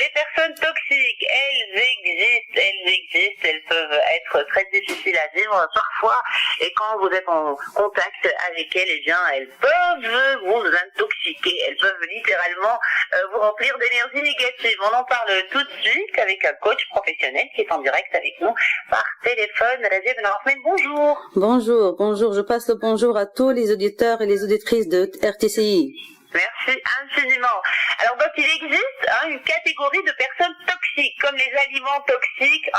Les personnes toxiques, elles existent, elles peuvent être très difficiles à vivre parfois, et quand vous êtes en contact avec elles, eh bien, elles peuvent vous intoxiquer, elles peuvent littéralement vous remplir d'énergie négative. On en parle tout de suite avec un coach professionnel qui est en direct avec nous par téléphone. Radia Ben Ahmed, bonjour. Bonjour, je passe le bonjour à tous les auditeurs et les auditrices de RTCI. Merci infiniment. Alors donc il existe une catégorie de personnes toxiques, comme les aliments toxiques,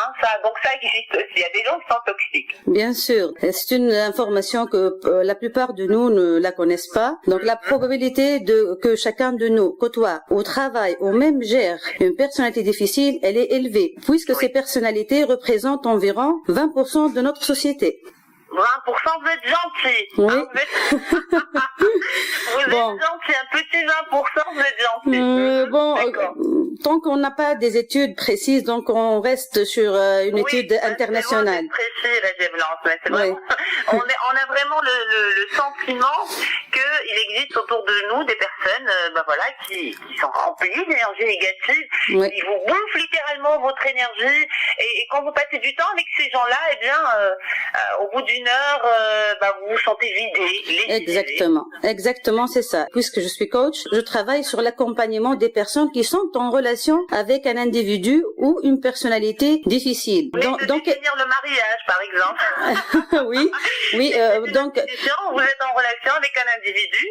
donc ça existe aussi. Il y a des gens qui sont toxiques. Bien sûr, c'est une information que la plupart de nous ne la connaissent pas. Donc la probabilité que chacun de nous côtoie au travail ou même gère une personnalité difficile, elle est élevée, puisque ces personnalités représentent environ 20% de notre société. 20%, vous êtes gentil. Oui. Vous êtes gentil, un petit 20%, vous êtes gentil. Tant qu'on n'a pas des études précises, donc on reste sur une étude internationale. C'est précis, c'est vraiment, on a vraiment le sentiment qu'il existe autour de nous des personnes, qui sont remplies d'énergie négative, qui vous bouffent littéralement votre énergie, et quand vous passez du temps avec ces gens-là, eh bien, au bout d'une heure, vous vous sentez vidé. Exactement, c'est ça. Puisque je suis coach, je travaille sur l'accompagnement des personnes qui sont en relation avec un individu ou une personnalité difficile. Donc définir le mariage, par exemple. Oui. Donc vous êtes en relation avec un individu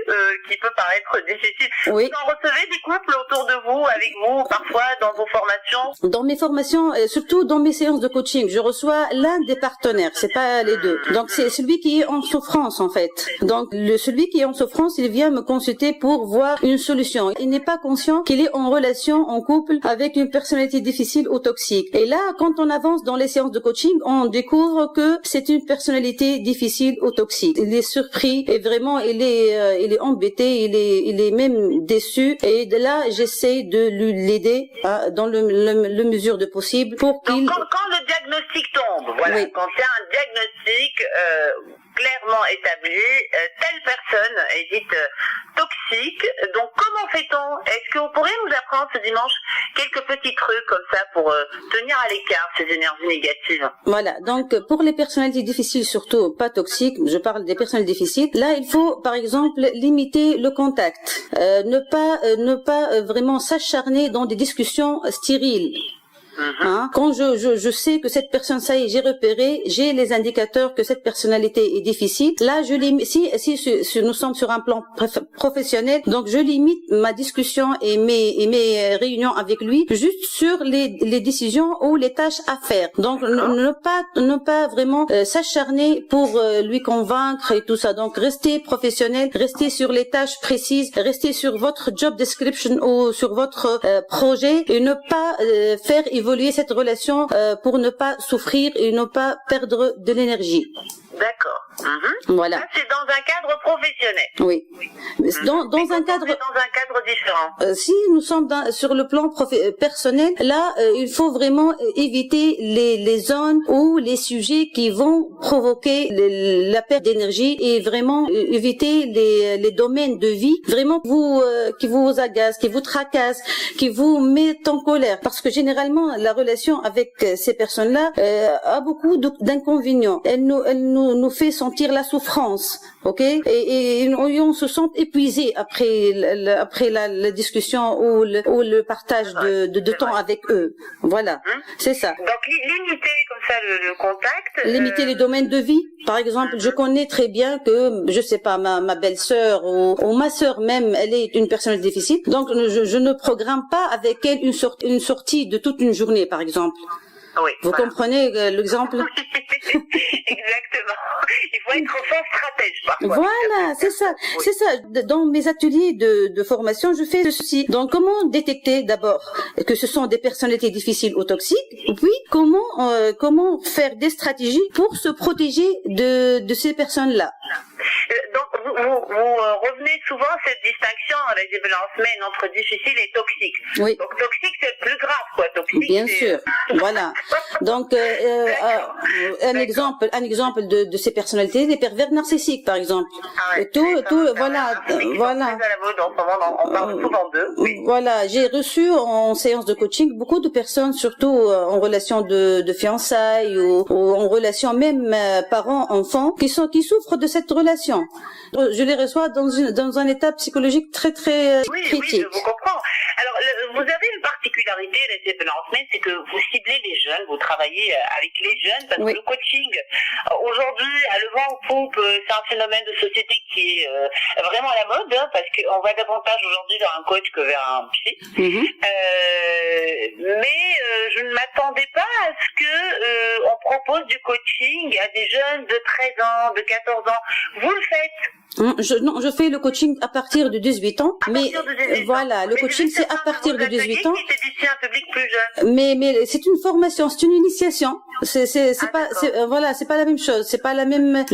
qui peut paraître difficile. Oui. Vous en recevez des couples autour de vous, avec vous, parfois dans vos formations? Dans mes formations, surtout dans mes séances de coaching, je reçois l'un des partenaires, c'est pas les deux. Donc c'est celui qui est en souffrance en fait. Donc celui qui est en souffrance, il vient me consulter pour voir une solution. Il n'est pas conscient qu'il est en relation, en couple avec une personnalité difficile ou toxique. Et là, quand on avance dans les séances de coaching, on découvre que c'est une personnalité difficile ou toxique. Il est surpris et vraiment il est embêté, il est même déçu. Et de là, j'essaie de l'aider dans le mesure de possible pour qu'il... Donc, quand le diagnostic tombe, quand il y a un diagnostic clairement établi, telle personne est dite toxique. Donc comment fait-on? Est-ce que vous pourriez nous apprendre ce dimanche quelques petits trucs comme ça pour tenir à l'écart ces énergies négatives? Voilà, donc pour les personnalités difficiles, surtout pas toxiques, je parle des personnalités difficiles, là il faut par exemple limiter le contact, ne pas vraiment s'acharner dans des discussions stériles. Quand je sais que cette personne, ça y est, j'ai repéré, j'ai les indicateurs que cette personnalité est difficile, là je limite, si nous sommes sur un plan professionnel, donc je limite ma discussion et mes réunions avec lui juste sur les décisions ou les tâches à faire. Donc ne pas vraiment s'acharner pour lui convaincre et tout ça. Donc restez professionnel, restez sur les tâches précises, restez sur votre job description ou sur votre projet et ne pas faire évoluer cette relation pour ne pas souffrir et ne pas perdre de l'énergie. D'accord. Voilà. Ça, c'est dans un cadre professionnel. Oui. Dans un cadre différent. Si nous sommes sur le plan personnel, là, il faut vraiment éviter les zones ou les sujets qui vont provoquer la perte d'énergie et vraiment éviter les domaines de vie vraiment qui vous agacent, qui vous tracassent, qui vous mettent en colère. Parce que généralement, la relation avec ces personnes-là a beaucoup d'inconvénients. Elle nous fait sentir la souffrance, ok, et on se sent épuisé après la discussion ou le partage de temps avec eux. Voilà, c'est ça. Donc limiter comme ça le contact. Limiter les domaines de vie. Par exemple, je connais très bien que, je sais pas, ma belle-sœur ou ma sœur même, elle est une personne difficile. Donc je ne programme pas avec elle une sortie de toute une journée, par exemple. Oui, vous comprenez l'exemple? Exactement. Il faut être fort stratège parfois. Voilà, c'est ça. Oui. C'est ça. Dans mes ateliers de formation, je fais ceci. Donc, comment détecter d'abord que ce sont des personnalités difficiles ou toxiques, puis comment faire des stratégies pour se protéger de ces personnes-là. Donc, vous revenez souvent à cette distinction avec des semaines entre difficile et toxique. Oui. Donc, toxique, c'est le plus grave, quoi. Toxique, bien sûr. Voilà. Donc, un exemple de ces personnalités, les pervers narcissiques, par exemple. Ah ouais, Voilà. Très à la mode en ce moment, on parle souvent d'eux. Oui. Voilà, j'ai reçu en séance de coaching beaucoup de personnes, surtout en relation de fiançailles ou en relation même parents-enfants, qui souffrent de cette relation. Je les reçois dans un état psychologique très très critique. Oui, je vous comprends. Alors, vous avez une particularité, les Nasmeen, c'est que vous ciblez les jeunes, vous travaillez avec les jeunes, parce que le coaching, aujourd'hui, à le vent en poupe, c'est un phénomène de société qui est vraiment à la mode, hein, parce qu'on va davantage aujourd'hui vers un coach que vers un psy. Mais je ne m'attendais pas à ce que on propose du coaching à des jeunes de 13 ans, de 14 ans. Vous le faites? Non, je fais le coaching à partir de 18 ans. Voilà, le coaching c'est à partir de 18 ans. Un public plus jeune. Mais c'est une formation, c'est une initiation. C'est pas la même chose, c'est pas le même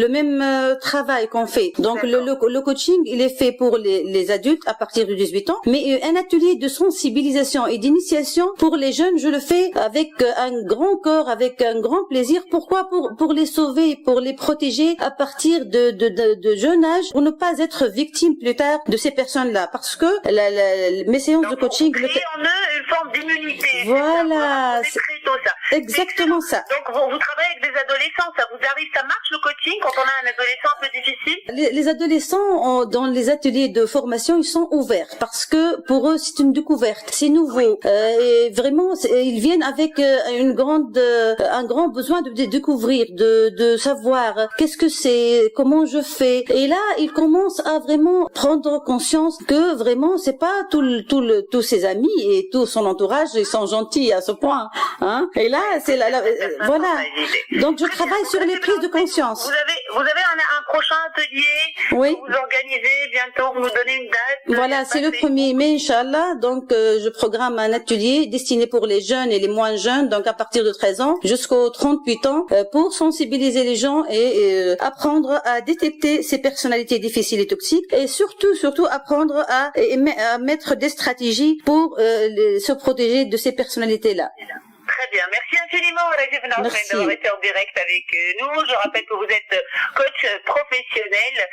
travail qu'on fait. Donc le coaching, il est fait pour les adultes à partir de 18 ans, mais un atelier de sensibilisation et d'initiation pour les jeunes, je le fais avec un grand corps, avec un grand plaisir. Pourquoi? Pour les sauver, pour les protéger à partir de jeune âge, pour ne pas être victime plus tard de ces personnes-là, parce que mes séances de coaching créez en eux une forme d'immunité. Voilà, c'est très tôt, ça. Exactement ça. Donc vous travaillez avec des adolescents, ça vous arrive, ça marche le coaching quand on a un adolescent un peu difficile? Les adolescents dans les ateliers de formation, ils sont ouverts parce que pour eux c'est une découverte, c'est nouveau et vraiment ils viennent avec un grand besoin de découvrir, de savoir qu'est-ce que c'est, comment je fais. Et là ils commencent à vraiment prendre conscience que vraiment c'est pas tous ses amis et tout son entourage ils sont gentils à ce point, hein. Et là c'est voilà. Donc je travaille sur les prises de conscience. Vous avez un prochain atelier que vous organisez bientôt, vous nous donnez une date? Voilà, c'est le 1er mai, Inch'Allah. Donc je programme un atelier destiné pour les jeunes et les moins jeunes, donc à partir de 13 ans jusqu'aux 38 ans, pour sensibiliser les gens et apprendre à détecter ces personnalités difficiles et toxiques, et surtout apprendre à mettre des stratégies pour se protéger de ces personnalités-là. Très bien. Merci infiniment, Rajib Nasmeen, d'avoir été en direct avec nous. Je rappelle que vous êtes coach professionnel.